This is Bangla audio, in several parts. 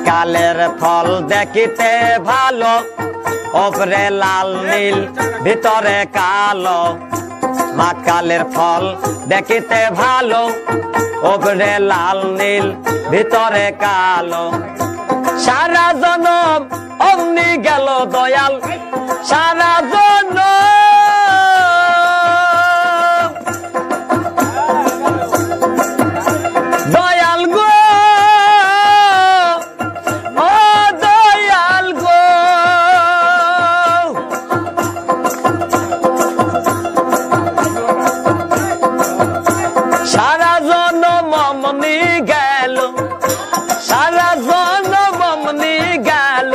কালের ফল দেখিতে ভালো, ওপরে লাল নীল ভিতরে কালো। কালের ফল দেখিতে ভালো, ওপরে লাল নীল ভিতরে কালো। সারা জনম অমনি গেল দয়াল, সারা জনম দয়াল গো, ও দয়াল গো। সারা জনম অমনি গেল, সারা জনম অমনি গেল,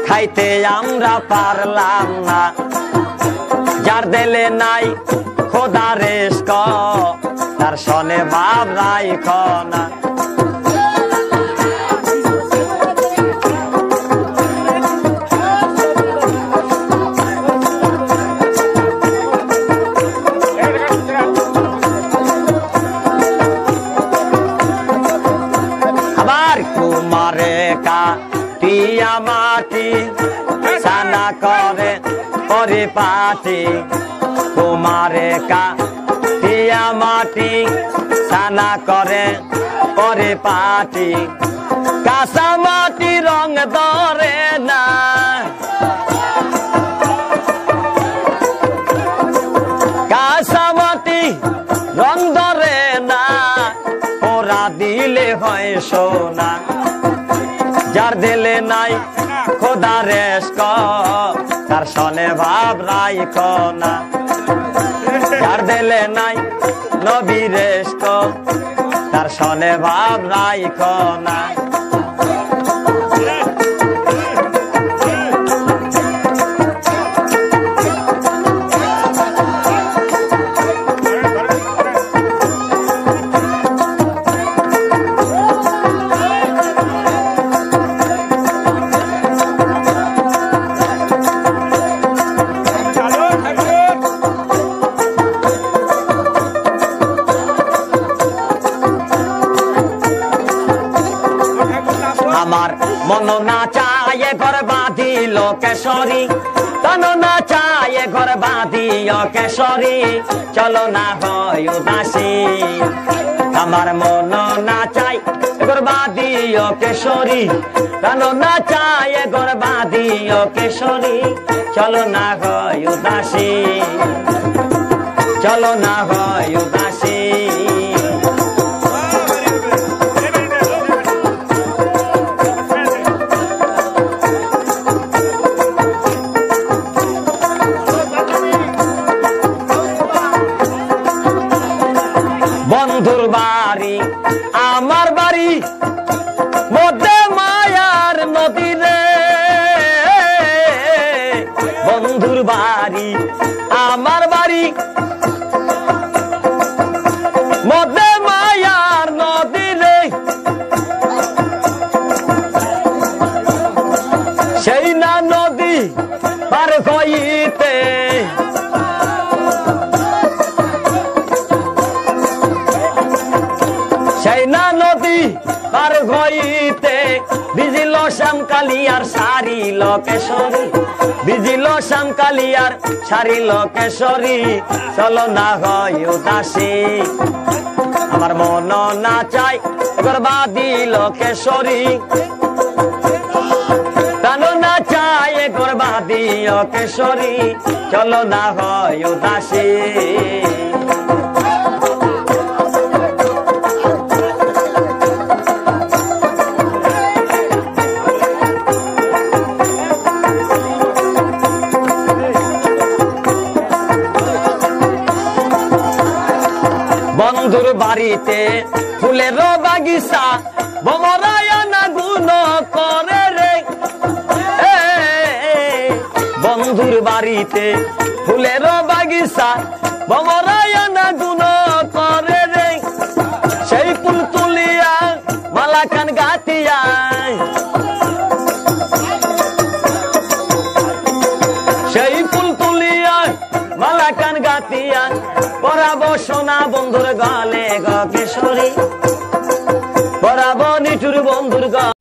খাইতে আমরা পারলাম না। যার দিলে নাই খোদা রেস্ক, তার সনে ভাব রাইখ না। আবার কুমারে কাটিয়া মাটি সানা করে পরিপাটি, কুমারে কাটিয়া মাটি সানা করে পরিপাটি। কাঁচা মাটি রং ধরে না, কাঁচা মাটি রং ধরে না, ওরা দিলে হয় সোনা। যার দিলে নাই খোদা রেস্ক, তার সনে ভাব রাইখ না। যার দিলে নাই নবী রেস্ক, তার সনে ভাব রাইখ না। আমার মন না চায় ঘর বাঁধিল কেশরী, তন না চায় ঘর বাঁধিও কেশরী, চলো না হয় উদাসী। আমার মন না চায় ঘর বাঁধিও কেশরী, তন না চায় ঘর বাঁধিও কেশরী, চলো না হয় উদাসী, চলো না হয় উদাসী। বন্ধুর বাড়ি আমার বাড়ি, মধ্যে মায়ার নদী রে। বন্ধুর বাড়ি আমার বাড়ি, মধ্যে মায়ার নদী রে। সেই না নদী পার হইতে, সেই না নদী পার হইতে, ভিজিল শ্যামকালিয়ার সারিল কেশরী, ভিজিল শ্যামকালিয়ার সারিল কেশরী, চলো না হয় উদাসী। আমার মন না চাই গর্বা দিল কেশরী, প্রাণ না চাই গর্বা দিও কেশরী, চলো না হয় উদাসী। বন্ধুর বাড়িতে ফুলের বাগিচা, ভমরায়না গুণ করে রে। বন্ধুর বাড়িতে ফুলের বাগিচা, ভমরায়না গুণ করে রে। সেই ফুল তুলিয়া মালা কান গাতিয়া, সেই ফুল তুলিয়া মালা কান গাতিয়া, পরাবো সোনা বন্ধুর গালে গো কেশরী, পরাবো নিঠুর বন্ধুর গালে।